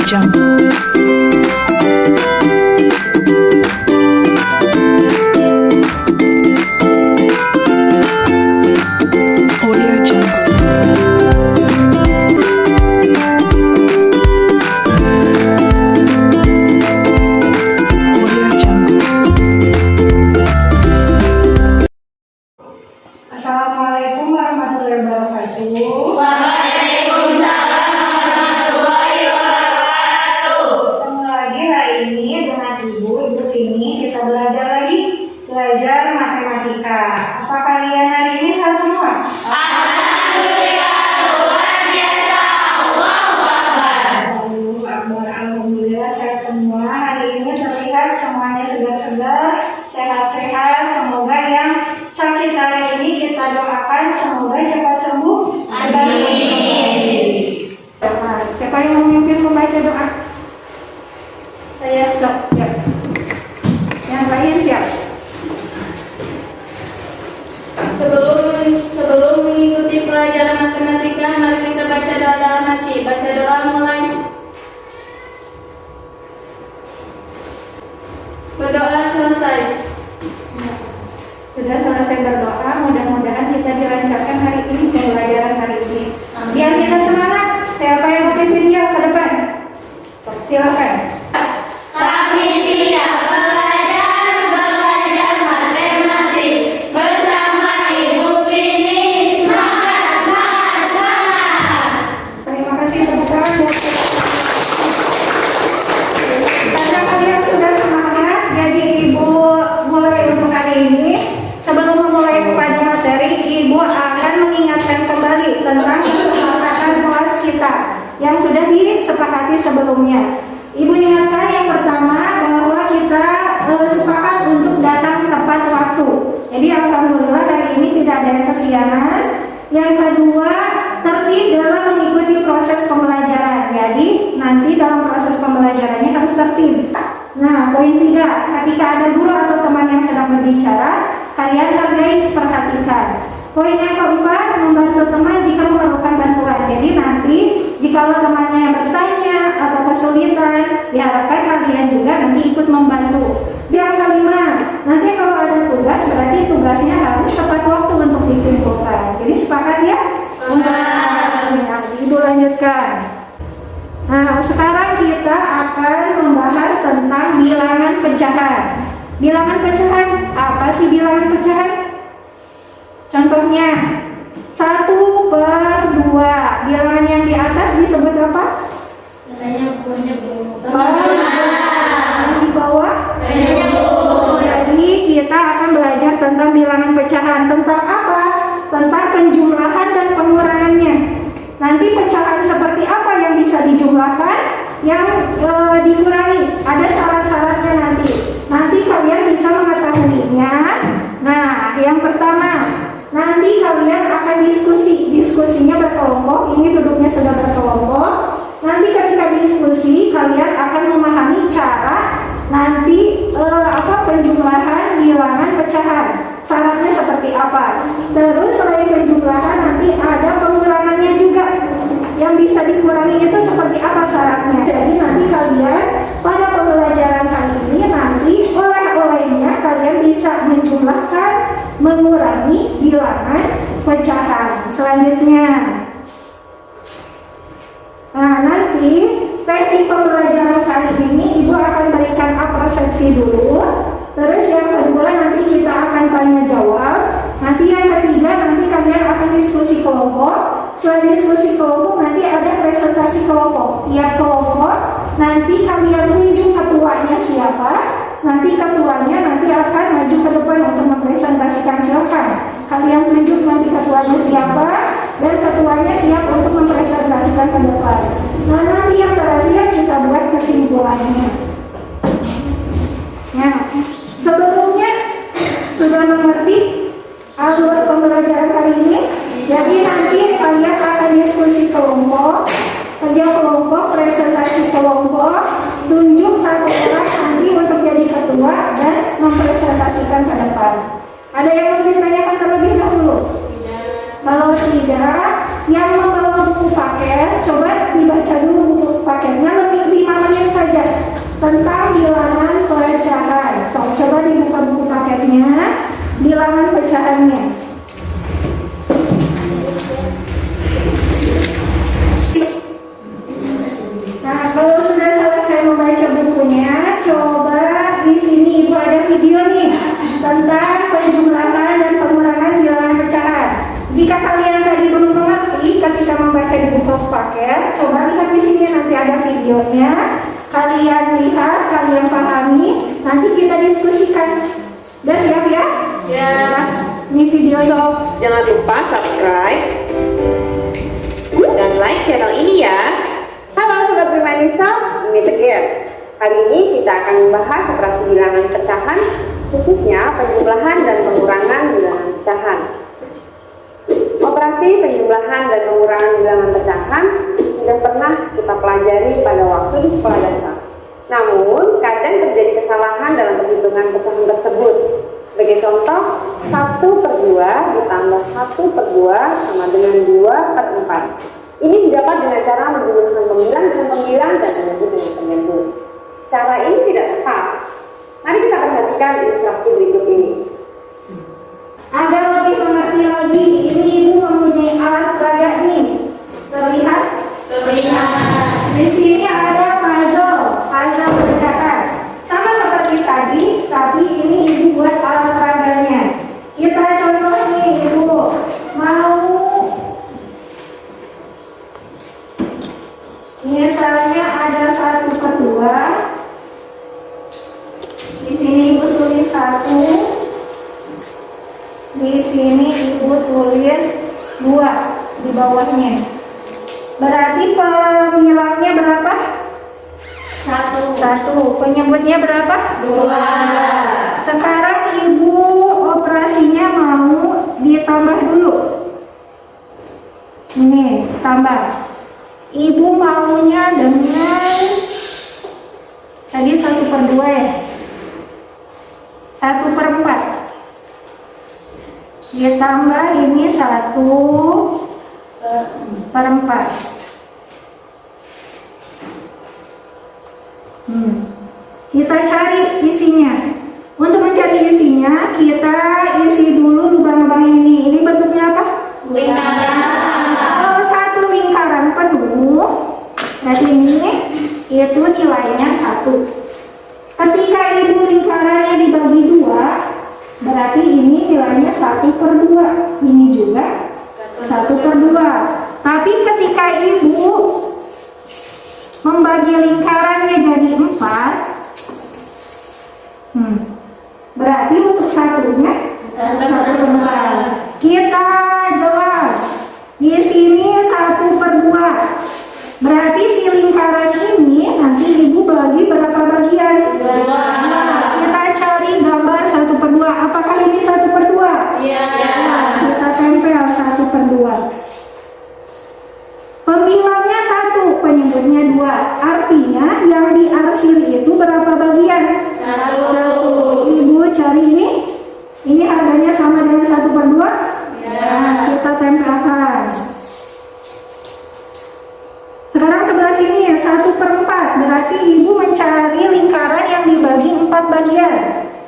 Jungle. Audio Jungle. Audio Jungle. Assalamualaikum warahmatullahi wabarakatuh. Waalaikumsalam warahmatullahi wabarakatuh. Ketemu lagi hari ini dengan Ibu ini kita belajar matematika. Apa kalian hari ini sehat semua? Alhamdulillah, luar biasa. Allahu Akbar. Allahu Akbar. Alhamdulillah sehat semua. Hari ini terlihat semuanya segar-segar, sehat-sehat. Semoga yang sakit hari ini kita doakan semoga cepat sembuh. Amin. Siapa yang memimpin membaca doa? Saya siap. Yang lain siap. Sebelum mengikuti pelajaran matematika, mari kita baca doa dalam hati. Baca doa mulai. Berdoa selesai. Sudah selesai berdoa, mudah-mudahan kita dilancarkan hari ini, pembelajaran hari ini. Biar kita semangat. Siapa yang memimpin dia ke depan? Silakan. Kami siap belajar matematik bersama Ibu Pini. Semangat. Terima kasih teman-teman. Karena kalian sudah semangat, jadi Ibu mulai untuk hari ini. Sebelum memulai kepada materi, Ibu akan mengingatkan kembali tentang kesepakatan kelas kita yang sudah disepakati sebelumnya. Ibu ingatkan yang pertama bahwa kita sepakat untuk datang tepat waktu. Jadi alhamdulillah hari ini tidak ada yang kesiangan. Yang kedua, tertib dalam mengikuti proses pembelajaran. Jadi nanti dalam proses pembelajarannya harus tertib. Nah, poin 3, ketika ada guru atau teman yang sedang berbicara, kalian hargai, perhatikan. Poin yang keempat, membantu teman jika memerlukan bantuan. Jadi nanti jika temannya yang bertanya atau kesulitan, diharapkan kalian juga nanti ikut membantu. Yang kelima, nanti kalau ada tugas, berarti tugasnya harus tepat waktu untuk dikumpulkan. Jadi sepakat ya? Ibu lanjutkan. Nah, sekarang kita akan membahas tentang bilangan pecahan. Bilangan pecahan, apa sih bilangan pecahan? Contohnya 1/2. Bilangan yang di atas disebut apa? Yang di bawah? Jadi kita akan belajar tentang bilangan pecahan. Tentang apa? Tentang penjumlahan dan pengurangannya. Nanti pecahan seperti apa yang bisa dijumlahkan, yang dikurangi. Ada syarat-syaratnya nanti. Nanti kalian bisa mengetahuinya. Nah, yang pertama, nanti kalian akan diskusinya berkelompok. Ini duduknya sudah berkelompok. Nanti ketika diskusi kalian akan memahami cara nanti penjumlahan bilangan pecahan. Syaratnya seperti apa? Terus selain penjumlahan nanti ada pengurangannya juga. Yang bisa dikurangi itu seperti apa syaratnya? Jadi nanti kalian pada pembelajaran kali ini nanti oleh-olehnya kalian bisa menjumlahkan, mengurangi bilangan pecahan. Selanjutnya, nah nanti teknik pembelajaran kali ini Ibu akan berikan apresiasi dulu. Terus yang kedua nanti kita akan tanya jawab. Nanti yang ketiga nanti kalian akan diskusi kelompok. Setelah diskusi kelompok nanti ada presentasi kelompok. Tiap kelompok nanti kalian tunjuk ketuanya siapa. Nanti ketuanya nanti akan maju ke depan untuk mempresentasikan. Silakan kalian tunjuk nanti ketuanya siapa dan ketuanya siap untuk mempresentasikan ke depan. Nah nanti yang terakhir kita buat kesimpulannya. Ya, sebelumnya sudah mengerti alur pembelajaran kali ini. Jadi nanti kalian akan diskusi kelompok, kerja kelompok, presentasi kelompok, tunjuk satu orang nanti untuk jadi ketua dan mempresentasikan ke depan. Ada yang mau ditanyakan terlebih dahulu? Kalau tidak, yang membawa buku paket, coba dibaca dulu buku paketnya lebih videonya. Kalian lihat, kalian pahami, nanti kita diskusikan. Udah siap ya? Ya. Ini video Jangan lupa subscribe dan like channel ini ya. Halo Sobat Primanisa, meet again. Kali ini kita akan membahas operasi bilangan pecahan, khususnya penjumlahan dan pengurangan bilangan pecahan. Operasi penjumlahan dan pengurangan bilangan pecahan sudah pernah kita pelajari pada waktu di sekolah dasar. Namun, kadang terjadi kesalahan dalam perhitungan pecahan tersebut. Sebagai contoh, 1/2 ditambah 1/2 sama dengan 2/4. Ini didapat dengan cara menjumlahkan pembilang dengan pembilang dan penyebut dengan penyebut. Cara ini tidak tepat. Mari kita perhatikan ilustrasi berikut ini. Agar lebih mengerti lagi, ini ibu mempunyai alat peraga nih. Terlihat? Terlihat. Di sini ada puzzle pecahan. Sama seperti tadi, tapi ini ibu buat alat peraganya. Kita contoh nih ibu, mau misalnya ada 1/2. Di sini ibu tulis 1. Di sini ibu tulis 2 di bawahnya. Berarti pemilangnya berapa? 1. Penyebutnya berapa? 2. Sekarang ibu operasinya mau ditambah dulu. Ini tambah. Ibu maunya dengan tadi 1/2 ya. 1/4. Ditambah ini 1/4. Kita cari isinya. Untuk mencari isinya, kita isi dulu lubang-lubang ini. Ini bentuknya apa? Lingkaran. Kalau satu lingkaran penuh, nah ini itu nilainya 1. Ketika ibu lingkarannya dibagi 2, berarti ini nilainya 1/2. Ini juga 1/2. Tapi ketika ibu membagi lingkarannya jadi 4, berarti untuk satunya 1/4. Kita jelas di sini 1/2. Berarti si lingkaran ini nanti ibu bagi berapa bagian? 2. Kita cari gambar 1/2. Apakah ini 1/2? Iya. Kita tempel 1/2. Pembilangnya 1, penyebutnya 2. Artinya yang diarsiri itu berapa bagian? 1. Ibu cari ini. Ini harganya sama dengan 1/2. Ya. Kita tempelkan. Sekarang sebelah sini 1/4. Berarti ibu mencari lingkaran yang dibagi 4 bagian.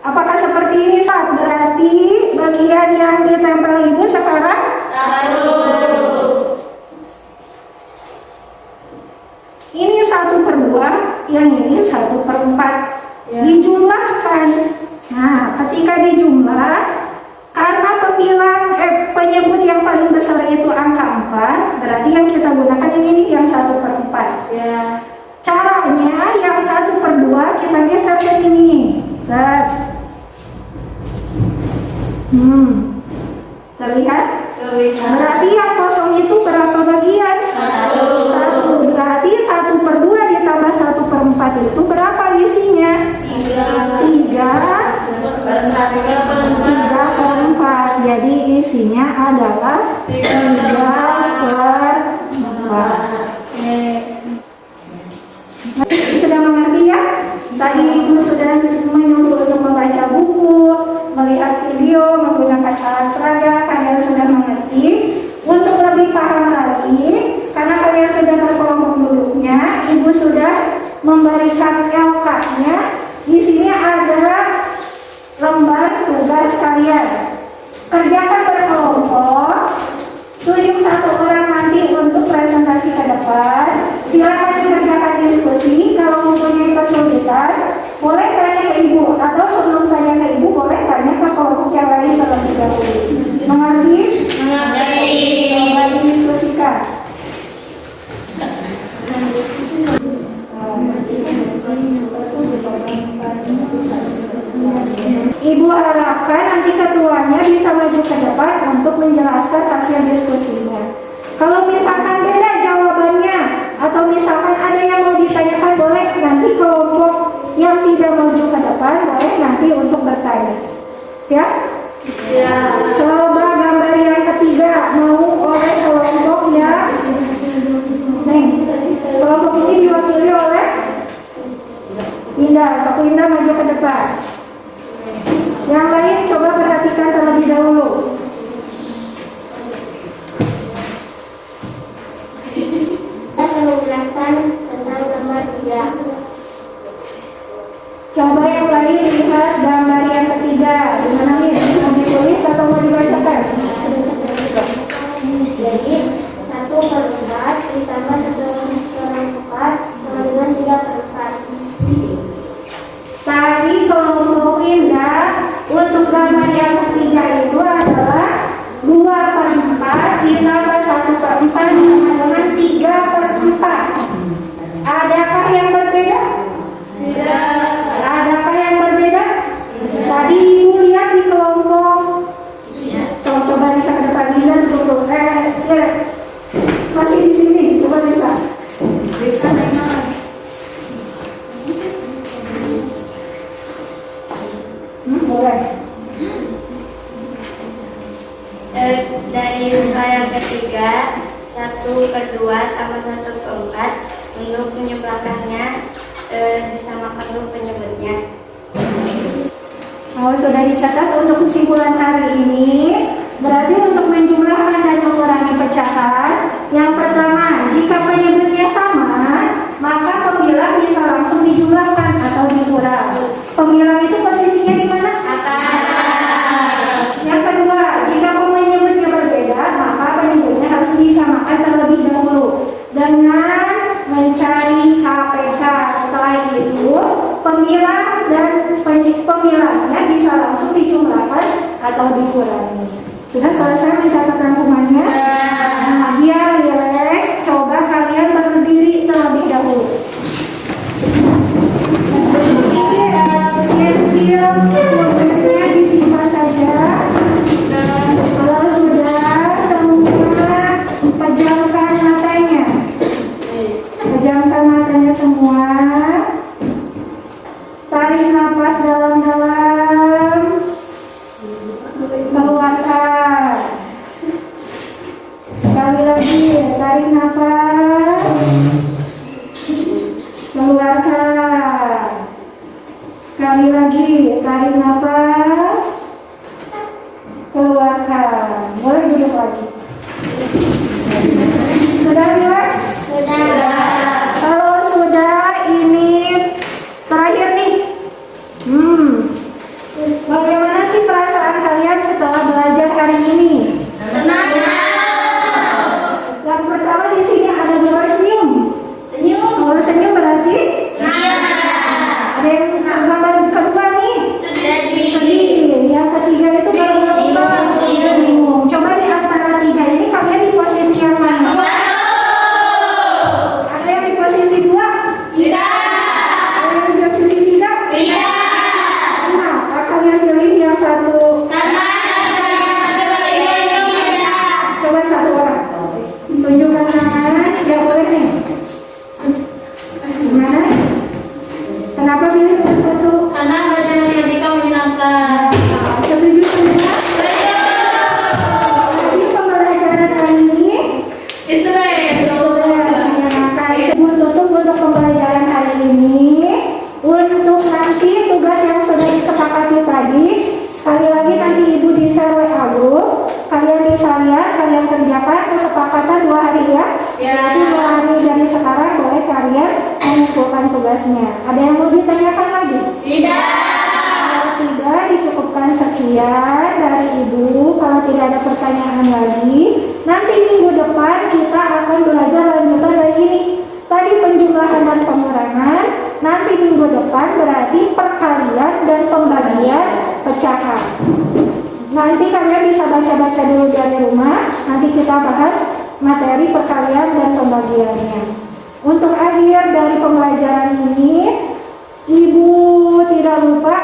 Apakah seperti ini saat? Berarti bagian yang ditempel ibu sekarang 1. ini 1/2, yang ini 1/4. Ya. Dijumlahkan. Nah, ketika dijumlah, karena penyebut yang paling besar itu angka 4, berarti yang kita gunakan ini yang 1/4. Ya. Caranya yang 1/2 kita geser ke sini. Set. Terlihat? Terlihat. Berarti yang kosong itu berapa bagian? 1. Berarti 1/2 ditambah 1/4 itu berapa isinya? 3/4. Jadi isinya adalah 3/4. Sudah mengerti ya? Tadi ibu sudah menyuruh untuk membaca buku, melihat video, menggunakan alat peraga. Kalian sudah mengerti. Untuk lebih paham lagi, karena kalian sudah berkelompok duduknya, ibu sudah memberikan LK-nya. Di sini ada lembar tugas kalian. Kerjakan berkelompok. Tunjuk 1 orang nanti untuk presentasi ke depan. Silakan dikerjakan diskusi. Kalau mempunyai kesulitan, boleh tanya ke ibu. Atau sebelum tanya ke ibu, boleh tanya ke kelompok yang lain terlebih dahulu. Mengerti? Coba didiskusikan. Ibu harapkan nanti ketuanya bisa maju ke depan untuk menjelaskan hasil diskusinya. Kalau misalkan beda jawabannya, atau misalkan ada yang mau ditanyakan, boleh nanti kelompok yang tidak maju ke depan boleh nanti untuk bertanya. Siap? Ya. Coba gambar yang ketiga mau oleh kelompok yang kelompok ini diwakili oleh Indah. Saku Indah maju ke depan. Yang lain coba perhatikan terlebih dahulu. Saya akan menjelaskan tentang gambar 3. Coba yang lain lihat gambar yang ketiga. Gimana nih? Mau ditulis atau mau dibacakan? Jadi 1/4 ditambah 1/4 sama dengan 3/4. Tadi kelompok Indah untuk gambar yang ketiga itu adalah 2/4 ditambah 1/4 sama dengan 3/4. Adakah yang berbeda? Tidak. Adakah yang berbeda? Tadi ibu lihat di kelompok. Coba bisa ke depan Indah dulu. Ya. Masih di sini. Coba bisa. Bisa memang. Boleh. Dari usaha yang ketiga 1/2 tambah 1/4 untuk menyeberangannya disamakan dengan penyebutnya. Oh, sudah dicatat untuk kesimpulan hari ini. Berarti untuk menjumlahkan dan mengurangi pecahan, yang pertama, jika penyebutnya sama, maka pembilang bisa langsung dijumlahkan atau dikurang. Pembilang itu posisinya di mana? Yang kedua, jika penyebutnya berbeda, maka penyebutnya harus disamakan terlebih dahulu dengan mencari KPK. Setelah itu, pembilang dan pembilangnya bisa langsung dijumlahkan atau dikurangi. Sudah selesai mencatat rangkumannya? Nah, biar rileks, coba kalian berdiri terlebih dahulu. Pensil, pulpennya disimpan saja. Kalau sudah semua, pejamkan matanya. Pejamkan matanya semua. Tarik nafas dalam-dalam. Keluarkan. Sekali lagi, tarik nafas. Keluarkan. Sekali lagi, tarik nafas. Keluarkan. Boleh duduk lagi. Sudah rileks? Sudah. Kalau sudah, ini terakhir nih. Bagaimana sih perasaan kalian setelah belajar hari ini? Senang. Yang pertama di sini ada gambar senyum. Senyum. Kalau senyum berarti ada yang gambar kedua nih. Sedih. Yang ketiga itu gambar bingung. Coba di antara tiga ini kalian di posisi yang mana? Ada yang di posisi 2? Tidak. Ada yang di posisi 3? Tidak. Kenapa kalian pilih yang satu? Coba satu orang. Tunjukkan tangan. Ya boleh nih. Gimana? Kenapa pilih yang satu? Karena belajar matematika menyenangkan. Setuju semua? Jadi pembelajaran hari ini Ibu tutup untuk pembelajaran hari ini. Untuk nanti tugas yang sudah disepakati tadi, sekali lagi nanti Ibu di share WA group. Kalian bisa lihat, kalian kerjakan kesepakatan 2 hari ya. Ya. Jadi 2 hari dari sekarang boleh kalian mengumpulkan tugasnya. Ada yang mau ditanyakan lagi? Tidak. Kalau tidak, dicukupkan sekian dari Ibu. Kalau tidak ada pertanyaan lagi, nanti minggu depan kita akan belajar lanjutan dari ini. Tadi penjumlahan dan pengurangan. Nanti minggu depan berarti perkalian dan pembagian pecahan. Nanti kalian bisa baca-baca dulu dari rumah. Nanti kita bahas materi perkalian dan pembagiannya. Untuk akhir dari pembelajaran ini, Ibu tidak lupa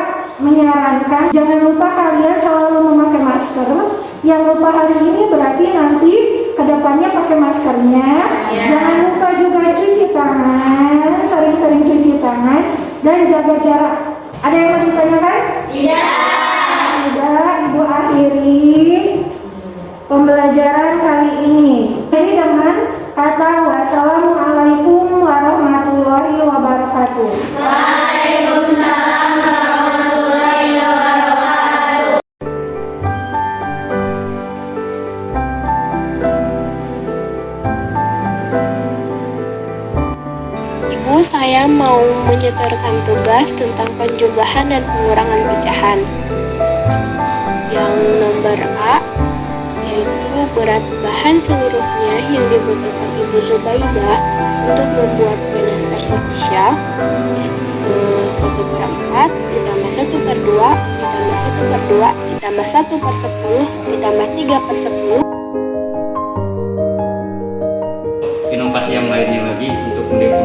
menyarankan Jangan lupa kalian selalu memakai masker. Yang lupa hari ini berarti nanti kedepannya pakai maskernya. Jangan lupa juga cuci tangan, sering-sering cuci tangan dan jaga jarak. Ada yang mau ditanyakan? Sudah, Ibu akhiri pembelajaran kali ini. Jadi dengan kata wassalamualaikum warahmatullahi wabarakatuh. Waalaikumsalam warahmatullahi wabarakatuh. Ibu, saya mau menyetorkan tugas tentang penjumlahan dan pengurangan pecahan. Yang nomor A, yaitu berat bahan seluruhnya yang dibutuhkan Ibu Zubaidah untuk membuat penas artifisial 1/4 ditambah 1/2 ditambah 1/2 ditambah 1/10 ditambah 3/10. Inovasi yang lainnya lagi untuk mendeploy